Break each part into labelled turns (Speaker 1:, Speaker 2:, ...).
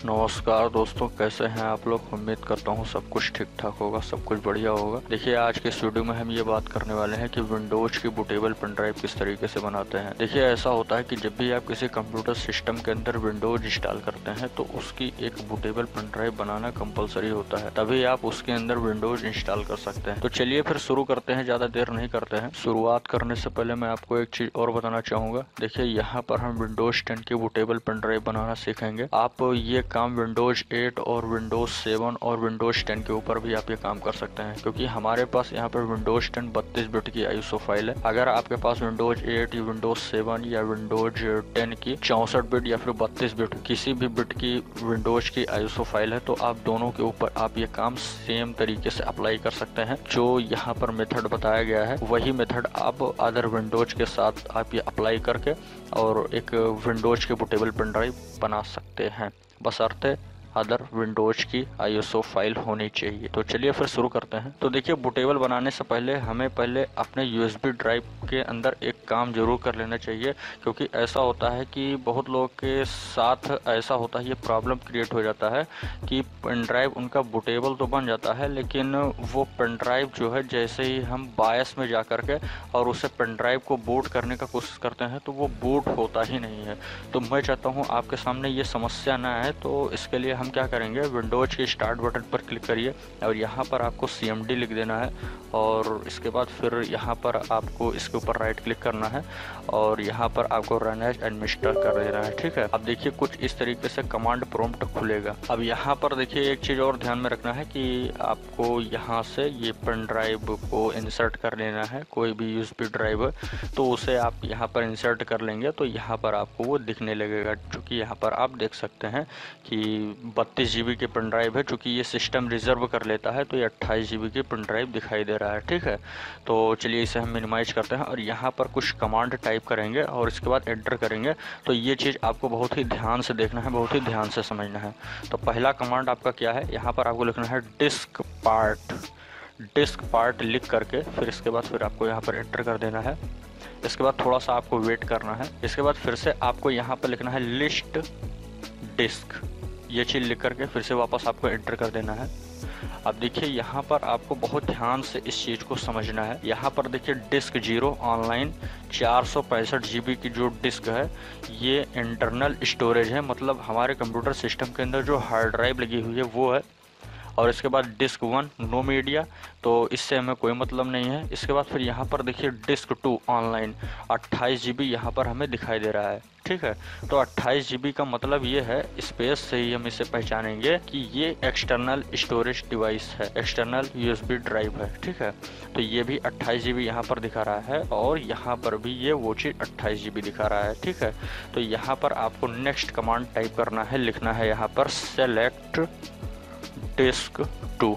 Speaker 1: नमस्कार दोस्तों, कैसे हैं आप लोग। उम्मीद करता हूँ सब कुछ ठीक ठाक होगा, सब कुछ बढ़िया होगा। देखिए, आज के इस वीडियो में हम ये बात करने वाले हैं कि विंडोज की बूटेबल पेन ड्राइव किस तरीके से बनाते हैं। देखिए, ऐसा होता है कि जब भी आप किसी कंप्यूटर सिस्टम के अंदर विंडोज इंस्टॉल करते हैं तो उसकी एक बूटेबल पेन ड्राइव बनाना कंपलसरी होता है, तभी आप उसके अंदर विंडोज इंस्टॉल कर सकते हैं। तो चलिए फिर शुरू करते हैं, ज़्यादा देर नहीं करते हैं। शुरुआत करने से पहले मैं आपको एक चीज़ और बताना चाहूँगा। देखिए, यहाँ पर हम विंडोज 10 की बूटेबल पेन ड्राइव बनाना सीखेंगे। आप ये काम विंडोज 8 और विंडोज 7 और विंडोज 10 के ऊपर भी आप ये काम कर सकते हैं, क्योंकि हमारे पास यहाँ पर विंडोज 10 32 बिट की आईएसओ फाइल है। अगर आपके पास विंडोज 8 या विंडोज 7 या विंडोज 10 की 64 बिट या फिर 32 बिट किसी भी बिट की विंडोज की आईएसओ फाइल है, तो आप दोनों के ऊपर आप ये काम सेम तरीके से अप्लाई कर सकते हैं। जो यहाँ पर मेथड बताया गया है वही मेथड आप अदर विंडोज के साथ आप ये अप्लाई करके और एक विंडोज के बूटेबल पेन ड्राइव बना सकते हैं, बशर्ते अदर विंडोज की आईएसओ फाइल होनी चाहिए। तो चलिए फिर शुरू करते हैं। तो देखिए, बूटेबल बनाने से पहले हमें अपने यूएसबी ड्राइव के अंदर एक काम जरूर कर लेना चाहिए, क्योंकि ऐसा होता है कि बहुत लोग के साथ ऐसा होता है, ये प्रॉब्लम क्रिएट हो जाता है कि पेन ड्राइव उनका बूटेबल तो बन जाता है, लेकिन वो पेन ड्राइव जो है जैसे ही हम बायस में जा कर के और उसे पेन ड्राइव को बूट करने का कोशिश करते हैं तो वो बूट होता ही नहीं है। तो मैं चाहता हूँ आपके सामने ये समस्या ना आए, तो इसके लिए हम क्या करेंगे, विंडोज के स्टार्ट बटन पर क्लिक करिए और यहाँ पर आपको CMD लिख देना है और इसके बाद फिर यहाँ पर आपको इसके ऊपर राइट क्लिक करना है और यहाँ पर आपको रन एज एडमिनिस्टर कर देना है। ठीक है, अब देखिए कुछ इस तरीके से कमांड प्रॉम्प्ट खुलेगा। अब यहाँ पर देखिए एक चीज़ और ध्यान में रखना है कि आपको यहाँ से ये पेन ड्राइव को इंसर्ट कर लेना है। कोई भी यूएसबी ड्राइव है तो उसे आप यहाँ पर इंसर्ट कर लेंगे तो यहाँ पर आपको वो दिखने लगेगा, जो कि यहाँ पर आप देख सकते हैं कि 32 GB की पेन ड्राइव है। चूँकि ये सिस्टम रिजर्व कर लेता है तो ये 28 GB की पेन ड्राइव दिखाई दे रहा है। ठीक है, तो चलिए इसे हम मिनिमाइज करते हैं और यहाँ पर कुछ कमांड टाइप करेंगे और इसके बाद एंटर करेंगे। तो ये चीज़ आपको बहुत ही ध्यान से देखना है, बहुत ही ध्यान से समझना है। तो पहला कमांड आपका क्या है, यहाँ पर आपको लिखना है डिस्क पार्ट लिख करके फिर इसके बाद फिर आपको यहाँ पर एंटर कर देना है। इसके बाद थोड़ा सा आपको वेट करना है। इसके बाद फिर से आपको यहाँ पर लिखना है लिस्ट डिस्क, ये चीज़ लिख करके फिर से वापस आपको एंटर कर देना है। अब देखिए यहाँ पर आपको बहुत ध्यान से इस चीज़ को समझना है। यहाँ पर देखिए डिस्क 0 ऑनलाइन 465 GB की जो डिस्क है ये इंटरनल स्टोरेज है, मतलब हमारे कंप्यूटर सिस्टम के अंदर जो हार्ड ड्राइव लगी हुई है वो है। और इसके बाद डिस्क 1 नो मीडिया, तो इससे हमें कोई मतलब नहीं है। इसके बाद फिर यहाँ पर देखिए डिस्क 2 ऑनलाइन 28 GB यहाँ पर हमें दिखाई दे रहा है। ठीक है, तो 28 GB का मतलब ये है, स्पेस से ही हम इसे पहचानेंगे कि ये एक्सटर्नल स्टोरेज डिवाइस है, एक्सटर्नल यूएसबी ड्राइव है। ठीक है, तो ये भी 28 GB यहाँ पर दिखा रहा है और यहाँ पर भी ये वो चीज़ 28 GB दिखा रहा है। ठीक है, तो यहाँ पर आपको नेक्स्ट कमांड टाइप करना है, लिखना है यहाँ पर सेलेक्ट डिस्क 2,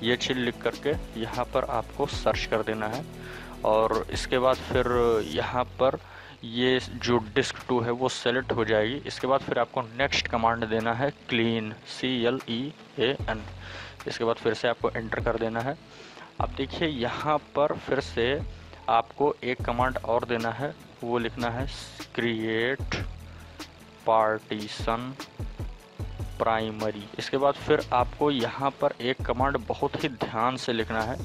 Speaker 1: ये चीज़ लिख करके यहाँ पर आपको सर्च कर देना है और इसके बाद फिर यहाँ पर ये जो डिस्क 2 है वो सेलेक्ट हो जाएगी। इसके बाद फिर आपको नेक्स्ट कमांड देना है क्लीन, CLEAN। इसके बाद फिर से आपको एंटर कर देना है। अब देखिए यहाँ पर फिर से आपको एक कमांड और देना है, वो लिखना है क्रिएट पार्टीशन प्राइमरी। इसके बाद फिर आपको यहाँ पर एक कमांड बहुत ही ध्यान से लिखना है,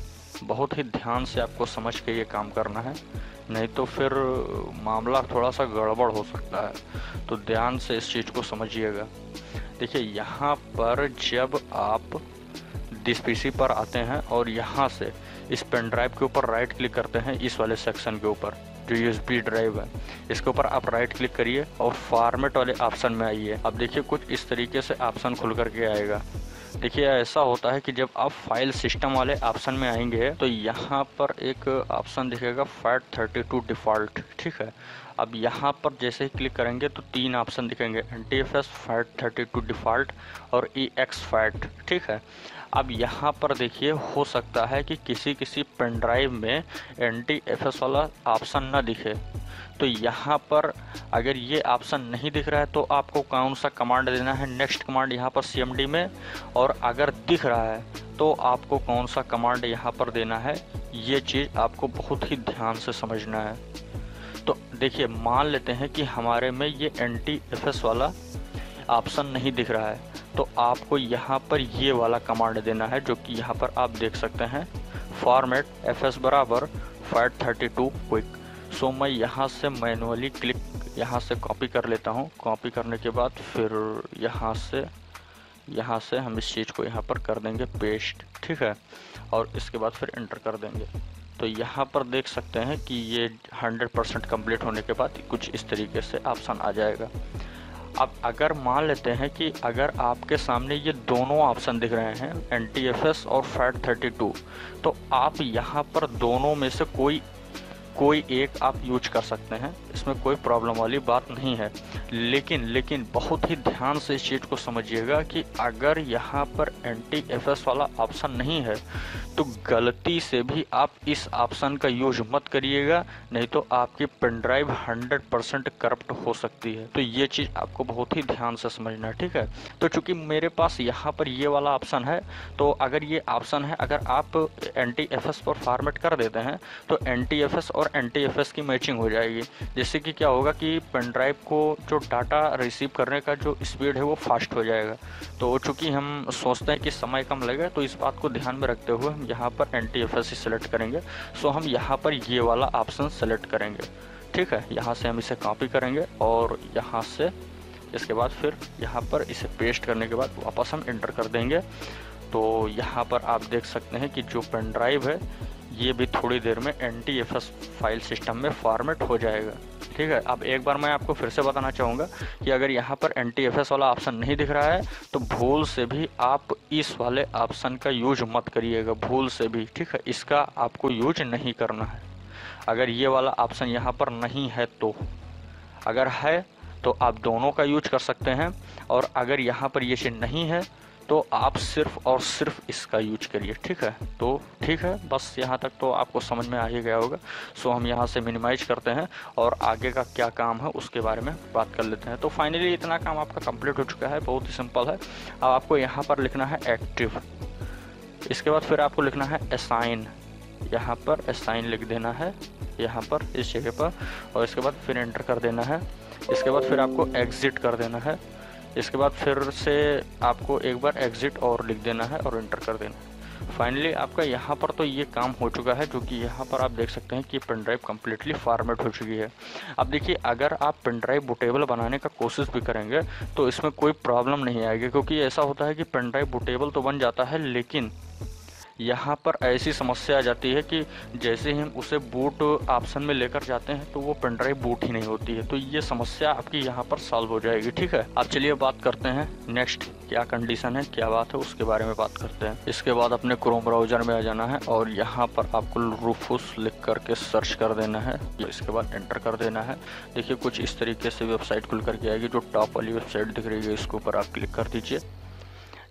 Speaker 1: बहुत ही ध्यान से आपको समझ के ये काम करना है, नहीं तो फिर मामला थोड़ा सा गड़बड़ हो सकता है। तो ध्यान से इस चीज़ को समझिएगा। देखिए यहाँ पर जब आप दिस PC पर आते हैं और यहाँ से इस पेन ड्राइव के ऊपर राइट क्लिक करते हैं, इस वाले सेक्शन के ऊपर जो यूएसबी ड्राइव है इसके ऊपर आप राइट क्लिक करिए और फॉर्मेट वाले ऑप्शन में आइए। अब देखिए कुछ इस तरीके से ऑप्शन खुल करके आएगा। देखिए ऐसा होता है कि जब आप फाइल सिस्टम वाले ऑप्शन में आएंगे तो यहाँ पर एक ऑप्शन दिखेगा FAT32 डिफ़ॉल्ट। ठीक है, अब यहाँ पर जैसे ही क्लिक करेंगे तो 3 ऑप्शन दिखेंगे, NTFS FAT32 डिफ़ॉल्ट और EXFAT। ठीक है, अब यहाँ पर देखिए हो सकता है कि किसी पेन ड्राइव में NTFS वाला ऑप्शन ना दिखे, तो यहाँ पर अगर ये ऑप्शन नहीं दिख रहा है तो आपको कौन सा कमांड देना है, नेक्स्ट कमांड यहाँ पर CMD में, और अगर दिख रहा है तो आपको कौन सा कमांड यहाँ पर देना है, ये चीज़ आपको बहुत ही ध्यान से समझना है। तो देखिए मान लेते हैं कि हमारे में ये NTFS वाला ऑप्शन नहीं दिख रहा है, तो आपको यहाँ पर ये वाला कमांड देना है, जो कि यहाँ पर आप देख सकते हैं, फॉर्मेट fs बराबर FAT32 क्विक। सो मैं यहाँ से मैनुअली क्लिक यहाँ से कॉपी कर लेता हूँ। कॉपी करने के बाद फिर यहाँ से हम इस चीज़ को यहाँ पर कर देंगे पेस्ट, ठीक है, और इसके बाद फिर एंटर कर देंगे। तो यहाँ पर देख सकते हैं कि ये 100% कंप्लीट होने के बाद कुछ इस तरीके से ऑप्शन आ जाएगा। अब अगर मान लेते हैं कि अगर आपके सामने ये दोनों ऑप्शन दिख रहे हैं, NTFS और FAT32, तो आप यहाँ पर दोनों में से कोई एक आप यूज कर सकते हैं, इसमें कोई प्रॉब्लम वाली बात नहीं है। लेकिन बहुत ही ध्यान से इस चीज़ को समझिएगा कि अगर यहाँ पर NTFS वाला ऑप्शन नहीं है तो गलती से भी आप इस ऑप्शन का यूज मत करिएगा, नहीं तो आपकी पेन ड्राइव 100% करप्ट हो सकती है। तो ये चीज़ आपको बहुत ही ध्यान से समझना है, ठीक है। तो चूंकि मेरे पास यहाँ पर ये वाला ऑप्शन है, तो अगर ये ऑप्शन है, अगर आप NTFS पर फॉर्मेट कर देते हैं तो NTFS और NTFS की मैचिंग हो जाएगी, जिससे कि क्या होगा कि पेन ड्राइव को जो डाटा रिसीव करने का जो स्पीड है वो फास्ट हो जाएगा। तो चूंकि हम सोचते हैं कि समय कम लगेगा, तो इस बात को ध्यान में रखते हुए हम यहाँ पर NTFS ही सेलेक्ट करेंगे। सो हम यहाँ पर ये वाला ऑप्शन सेलेक्ट करेंगे, ठीक है। यहाँ से हम इसे कॉपी करेंगे और यहाँ से इसके बाद फिर यहाँ पर इसे पेस्ट करने के बाद वापस हम एंटर कर देंगे। तो यहाँ पर आप देख सकते हैं कि जो पेन ड्राइव है ये भी थोड़ी देर में NTFS फाइल सिस्टम में फॉर्मेट हो जाएगा, ठीक है। अब एक बार मैं आपको फिर से बताना चाहूँगा कि अगर यहाँ पर NTFS वाला ऑप्शन नहीं दिख रहा है तो भूल से भी आप इस वाले ऑप्शन का यूज मत करिएगा, भूल से भी, ठीक है। इसका आपको यूज नहीं करना है। अगर ये वाला ऑप्शन यहाँ पर नहीं है तो, अगर है तो आप दोनों का यूज कर सकते हैं, और अगर यहाँ पर ये चीज़ नहीं है तो आप सिर्फ और सिर्फ इसका यूज करिए, ठीक है। तो ठीक है, बस यहाँ तक तो आपको समझ में आ ही गया होगा। सो हम यहाँ से मिनिमाइज करते हैं और आगे का क्या काम है उसके बारे में बात कर लेते हैं। तो फाइनली इतना काम आपका कंप्लीट हो चुका है, बहुत ही सिंपल है। अब आपको यहाँ पर लिखना है एक्टिव, इसके बाद फिर आपको लिखना है असाइन, यहाँ पर असाइन लिख देना है यहाँ पर इस जगह पर, और इसके बाद फिर एंटर कर देना है। इसके बाद फिर आपको एग्ज़िट कर देना है। इसके बाद फिर से आपको एक बार एग्ज़िट और लिख देना है और एंटर कर देना है। फाइनली आपका यहाँ पर तो ये काम हो चुका है, जो कि यहाँ पर आप देख सकते हैं कि पेन ड्राइव कम्प्लीटली फॉर्मेट हो चुकी है। अब देखिए, अगर आप पेन ड्राइव बूटेबल बनाने का कोशिश भी करेंगे तो इसमें कोई प्रॉब्लम नहीं आएगी, क्योंकि ऐसा होता है कि पेन ड्राइव बूटेबल तो बन जाता है, लेकिन यहाँ पर ऐसी समस्या आ जाती है कि जैसे ही हम उसे बूट ऑप्शन में लेकर जाते हैं तो वो पेन ड्राइव बूट ही नहीं होती है। तो ये समस्या आपकी यहाँ पर सॉल्व हो जाएगी, ठीक है। अब चलिए बात करते हैं नेक्स्ट क्या कंडीशन है, क्या बात है, उसके बारे में बात करते हैं। इसके बाद अपने क्रोम ब्राउजर में आ जाना है और यहाँ पर आपको रूफूस लिख करके सर्च कर देना है। इसके बाद एंटर कर देना है। देखिए कुछ इस तरीके से वेबसाइट खुल करके आएगी, जो टॉप वाली वेबसाइट दिख रही है इसके ऊपर आप क्लिक कर दीजिए।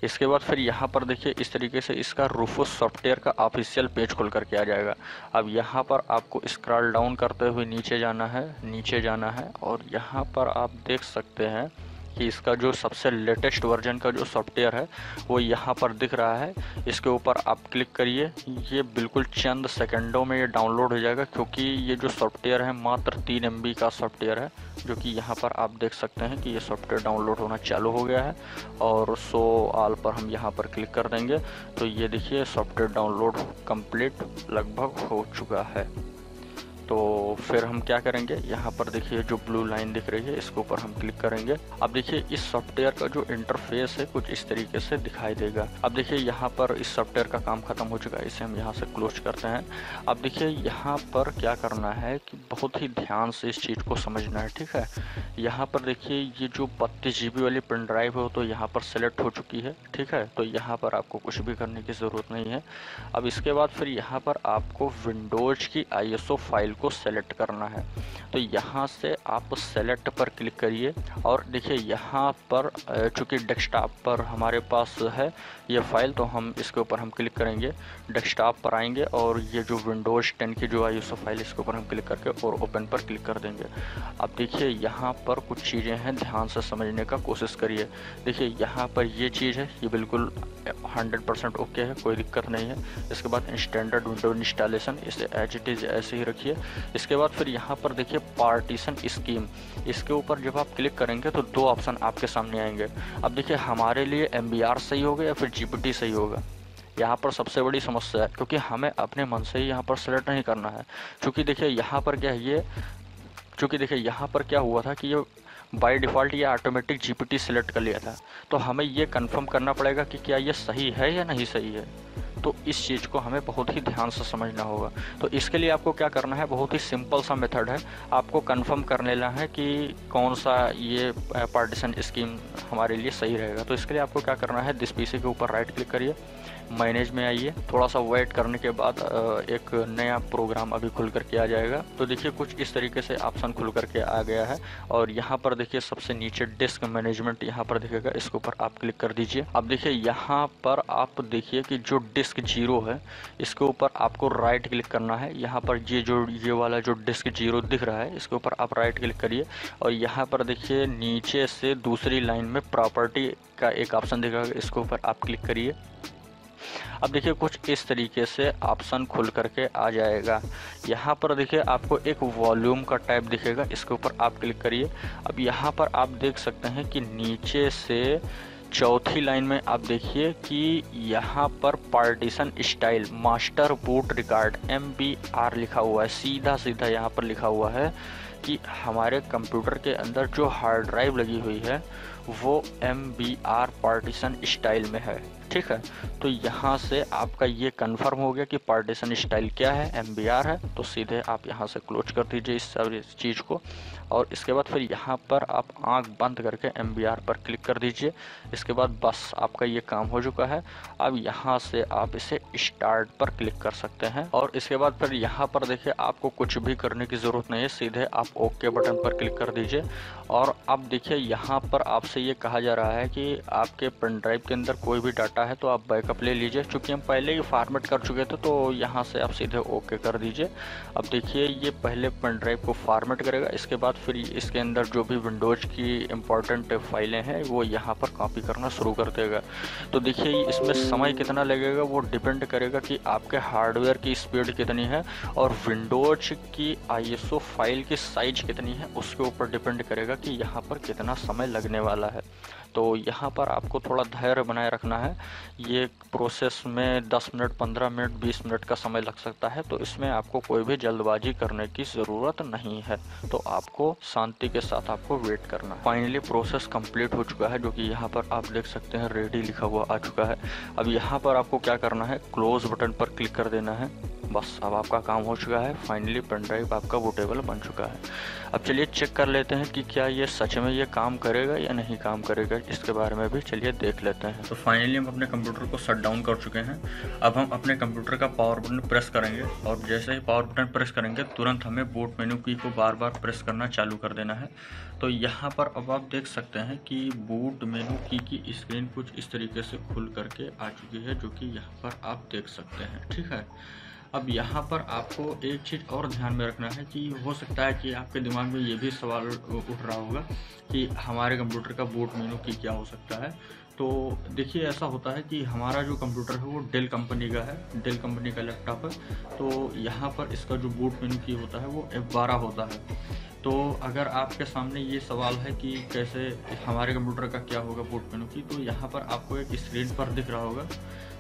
Speaker 1: इसके बाद फिर यहाँ पर देखिए इस तरीके से इसका रूफूस सॉफ्टवेयर का ऑफिशियल पेज खुल करके आ जाएगा। अब यहाँ पर आपको स्क्रॉल डाउन करते हुए नीचे जाना है और यहाँ पर आप देख सकते हैं कि इसका जो सबसे लेटेस्ट वर्जन का जो सॉफ्टवेयर है वो यहाँ पर दिख रहा है। इसके ऊपर आप क्लिक करिए, ये बिल्कुल चंद सेकंडों में ये डाउनलोड हो जाएगा, क्योंकि ये जो सॉफ्टवेयर है मात्र 3 MB का सॉफ्टवेयर है, जो कि यहाँ पर आप देख सकते हैं कि ये सॉफ्टवेयर डाउनलोड होना चालू हो गया है। और शो ऑल पर हम यहाँ पर क्लिक कर देंगे तो ये देखिए सॉफ्टवेयर डाउनलोड कंप्लीट लगभग हो चुका है। तो फिर हम क्या करेंगे, यहाँ पर देखिए जो ब्लू लाइन दिख रही है इसके ऊपर हम क्लिक करेंगे। अब देखिए इस सॉफ्टवेयर का जो इंटरफेस है कुछ इस तरीके से दिखाई देगा। अब देखिए यहाँ पर इस सॉफ्टवेयर का काम खत्म हो चुका है, इसे हम यहाँ से क्लोज करते हैं। अब देखिए यहाँ पर क्या करना है कि बहुत ही ध्यान से इस चीज़ को समझना है, ठीक है। यहाँ पर देखिए ये जो 32 GB वाली पेन ड्राइव है वो तो यहाँ पर सेलेक्ट हो चुकी है, ठीक है। तो यहाँ पर आपको कुछ भी करने की ज़रूरत नहीं है। अब इसके बाद फिर यहाँ पर आपको विंडोज की ISO फाइल को सेलेक्ट करना है। तो यहाँ से आप सेलेक्ट पर क्लिक करिए और देखिए यहाँ पर चूँकि डेस्कटॉप पर हमारे पास है ये फाइल, तो हम इसके ऊपर हम क्लिक करेंगे, डेस्कटॉप पर आएंगे और ये जो विंडोज़ 10 की जो ISO फाइल इसके ऊपर हम क्लिक करके और ओपन पर क्लिक कर देंगे। अब देखिए यहाँ पर कुछ चीज़ें हैं, ध्यान से समझने का कोशिश करिए। देखिए यहाँ पर ये चीज़ है, ये बिल्कुल 100% ओके है, कोई दिक्कत नहीं है। इसके बाद स्टैंडर्ड विंडो इंस्टॉलेशन, इसे एज इट इज़ ऐसे ही रखिए। इसके बाद फिर यहाँ पर देखिए पार्टीशन स्कीम, इसके ऊपर जब आप क्लिक करेंगे तो दो ऑप्शन आपके सामने आएंगे। अब देखिए हमारे लिए MBR सही होगा या फिर GPT सही होगा, यहाँ पर सबसे बड़ी समस्या है, क्योंकि हमें अपने मन से ही यहाँ पर सेलेक्ट नहीं करना है। क्योंकि देखिए यहाँ पर क्या है ये, क्योंकि देखिए यहाँ पर क्या हुआ था कि ये बाय डिफ़ॉल्ट ये ऑटोमेटिक GPT सेलेक्ट कर लिया था, तो हमें ये कंफर्म करना पड़ेगा कि क्या ये सही है या नहीं सही है। तो इस चीज़ को हमें बहुत ही ध्यान से समझना होगा। तो इसके लिए आपको क्या करना है, बहुत ही सिंपल सा मेथड है, आपको कंफर्म कर लेना है कि कौन सा ये पार्टीशन स्कीम हमारे लिए सही रहेगा। तो इसके लिए आपको क्या करना है, दिस PC के ऊपर राइट क्लिक करिए, मैनेज में आइए, थोड़ा सा वेट करने के बाद एक नया प्रोग्राम अभी खुल करके आ जाएगा। तो देखिए कुछ इस तरीके से ऑप्शन खुल करके आ गया है, और यहाँ पर देखिए सबसे नीचे डिस्क मैनेजमेंट यहाँ पर दिखेगा, इसके ऊपर आप क्लिक कर दीजिए। अब देखिए यहाँ पर आप देखिए कि जो डिस्क 0 है इसके ऊपर आपको राइट क्लिक करना है। यहाँ पर ये वाला जो डिस्क 0 दिख रहा है इसके ऊपर आप राइट क्लिक करिए, और यहाँ पर देखिए नीचे से दूसरी लाइन में प्रॉपर्टी का एक ऑप्शन दिखेगा, इसके ऊपर आप क्लिक करिए। अब देखिए कुछ इस तरीके से ऑप्शन खुल करके आ जाएगा। यहाँ पर देखिए आपको एक वॉल्यूम का टैब दिखेगा, इसके ऊपर आप क्लिक करिए। अब यहाँ पर आप देख सकते हैं कि नीचे से चौथी लाइन में आप देखिए कि यहाँ पर partition style master boot record MBR लिखा हुआ है। सीधा सीधा यहाँ पर लिखा हुआ है कि हमारे कंप्यूटर के अंदर जो हार्ड ड्राइव लगी हुई है वो MBR पार्टीशन स्टाइल में है, ठीक है। तो यहाँ से आपका ये कंफर्म हो गया कि पार्टीशन स्टाइल क्या है, MBR है। तो सीधे आप यहाँ से क्लोज कर दीजिए इस सारी चीज़ को, और इसके बाद फिर यहाँ पर आप आंख बंद करके MBR पर क्लिक कर दीजिए। इसके बाद बस आपका ये काम हो चुका है। अब यहाँ से आप इसे स्टार्ट पर क्लिक कर सकते हैं, और इसके बाद फिर यहाँ पर देखिए आपको कुछ भी करने की ज़रूरत नहीं है, सीधे आप ओके बटन पर क्लिक कर दीजिए। और अब देखिए यहाँ पर आपसे ये कहा जा रहा है कि आपके पेन ड्राइव के अंदर कोई भी डाटा है तो आप बैकअप ले लीजिए। चूँकि हम पहले ही फॉर्मेट कर चुके थे तो यहाँ से आप सीधे ओके कर दीजिए। अब देखिए ये पहले पेन ड्राइव को फॉर्मेट करेगा, इसके बाद फिर इसके अंदर जो भी विंडोज़ की इम्पोर्टेंट फाइलें हैं वो यहाँ पर कॉपी करना शुरू कर देगा। तो देखिए इसमें समय कितना लगेगा वो डिपेंड करेगा कि आपके हार्डवेयर की स्पीड कितनी है और विंडोज की ISO फाइल की साइज कितनी है, उसके ऊपर डिपेंड करेगा कि यहाँ पर कितना समय लगने वाला है। तो यहाँ पर आपको थोड़ा धैर्य बनाए रखना है। ये प्रोसेस में 10 मिनट, 15 मिनट, 20 मिनट का समय लग सकता है, तो इसमें आपको कोई भी जल्दबाजी करने की ज़रूरत नहीं है। तो आपको शांति के साथ आपको वेट करना। फाइनली प्रोसेस कंप्लीट हो चुका है, जो कि यहाँ पर आप देख सकते हैं रेडी लिखा हुआ आ चुका है। अब यहाँ पर आपको क्या करना है, क्लोज बटन पर क्लिक कर देना है। बस अब आपका काम हो चुका है। फाइनली पेन ड्राइव आपका बूटेबल बन चुका है। अब चलिए चेक कर लेते हैं कि क्या ये सच में ये काम करेगा या नहीं काम करेगा, इसके बारे में भी चलिए देख लेते हैं। तो फाइनली हम अपने कंप्यूटर को शट डाउन कर चुके हैं। अब हम अपने कंप्यूटर का पावर बटन प्रेस करेंगे, और जैसे ही पावर बटन प्रेस करेंगे तुरंत हमें बूट मेनू की को बार बार प्रेस करना चालू कर देना है। तो यहाँ पर अब आप देख सकते हैं कि बूट मेनू की स्क्रीन कुछ इस तरीके से खुल करके आ चुकी है, जो कि यहाँ पर आप देख सकते हैं, ठीक है। अब यहाँ पर आपको एक चीज़ और ध्यान में रखना है कि हो सकता है कि आपके दिमाग में ये भी सवाल उठ रहा होगा कि हमारे कंप्यूटर का बूट मेनू की क्या हो सकता है। तो देखिए ऐसा होता है कि हमारा जो कंप्यूटर है वो डेल कंपनी का है, डेल कंपनी का लैपटॉप है। तो यहाँ पर इसका जो बूट मेनू की होता है वो F12 होता है। तो अगर आपके सामने ये सवाल है कि कैसे हमारे कंप्यूटर का क्या होगा बूट मेनू की, तो यहाँ पर आपको एक स्क्रीन पर दिख रहा होगा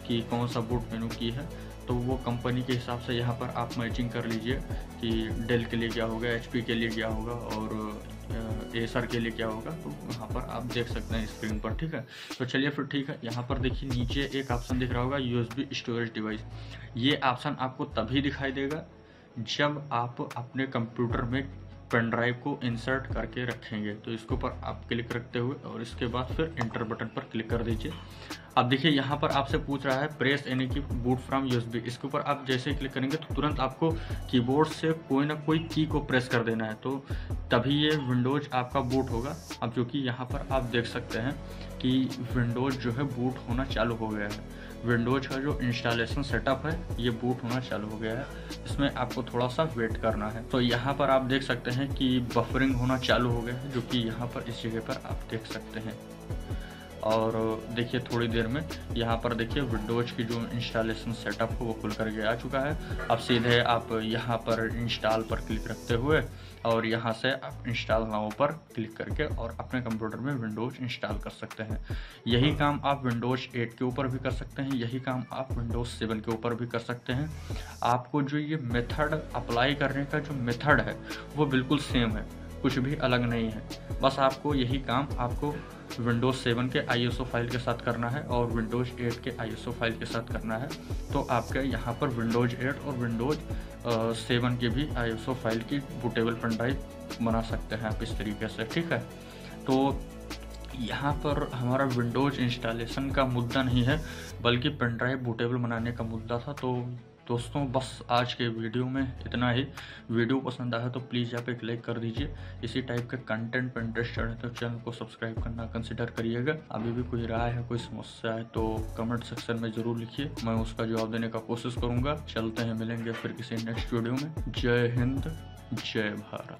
Speaker 1: कि कौन सा बूट मेनू की है। तो वो कंपनी के हिसाब से यहाँ पर आप मैचिंग कर लीजिए कि डेल के लिए क्या होगा, HP के लिए क्या होगा और एसर के लिए क्या होगा। तो यहाँ पर आप देख सकते हैं स्क्रीन पर, ठीक है। तो चलिए फिर ठीक है, यहाँ पर देखिए नीचे एक ऑप्शन दिख रहा होगा USB स्टोरेज डिवाइस। ये ऑप्शन आपको तभी दिखाई देगा जब आप अपने कंप्यूटर में पेन ड्राइव को इंसर्ट करके रखेंगे। तो इसके ऊपर आप क्लिक रखते हुए और इसके बाद फिर इंटर बटन पर क्लिक कर दीजिए। अब देखिए यहाँ पर आपसे पूछ रहा है प्रेस एनी की बूट फ्रॉम USB। इसके ऊपर आप जैसे ही क्लिक करेंगे तो तुरंत आपको कीबोर्ड से कोई ना कोई की को प्रेस कर देना है, तो तभी ये विंडोज आपका बूट होगा। अब जो कि यहाँ पर आप देख सकते हैं कि विंडोज जो है बूट होना चालू हो गया है। विंडोज का जो इंस्टॉलेशन सेटअप है ये बूट होना चालू हो गया है। इसमें आपको थोड़ा सा वेट करना है। तो यहाँ पर आप देख सकते हैं कि बफरिंग होना चालू हो गया है, जो कि यहाँ पर इस जगह पर आप देख सकते हैं। और देखिए थोड़ी देर में यहाँ पर देखिए विंडोज़ की जो इंस्टॉलेशन सेटअप है वो खुल करके आ चुका है। अब सीधे आप यहाँ पर इंस्टॉल पर क्लिक रखते हुए और यहाँ से आप इंस्टॉल नाउ पर क्लिक करके और अपने कंप्यूटर में विंडोज़ इंस्टॉल कर सकते हैं। यही काम आप विंडोज़ 8 के ऊपर भी कर सकते हैं, यही काम आप विंडोज़ 7 के ऊपर भी कर सकते हैं। आपको जो ये मेथड अप्लाई करने का जो मेथड है वो बिल्कुल सेम है, कुछ भी अलग नहीं है। बस आपको यही काम आपको विंडोज़ 7 के ISO फाइल के साथ करना है और विंडोज़ 8 के ISO फाइल के साथ करना है। तो आपके यहाँ पर विंडोज़ 8 और विंडोज़ 7 के भी ISO फाइल की बूटेबल पेन ड्राइव बना सकते हैं आप इस तरीके से, ठीक है। तो यहाँ पर हमारा विंडोज़ इंस्टॉलेशन का मुद्दा नहीं है बल्कि पेन ड्राइव बूटेबल बनाने का मुद्दा था। तो दोस्तों बस आज के वीडियो में इतना ही। वीडियो पसंद आया तो प्लीज़ आप एक लाइक कर दीजिए। इसी टाइप के कंटेंट पर इंटरेस्टेड है तो चैनल को सब्सक्राइब करना कंसिडर करिएगा। अभी भी कोई राय है, कोई समस्या है तो कमेंट सेक्शन में ज़रूर लिखिए, मैं उसका जवाब देने का कोशिश करूँगा। चलते हैं, मिलेंगे फिर किसी नेक्स्ट वीडियो में। जय हिंद, जय भारत।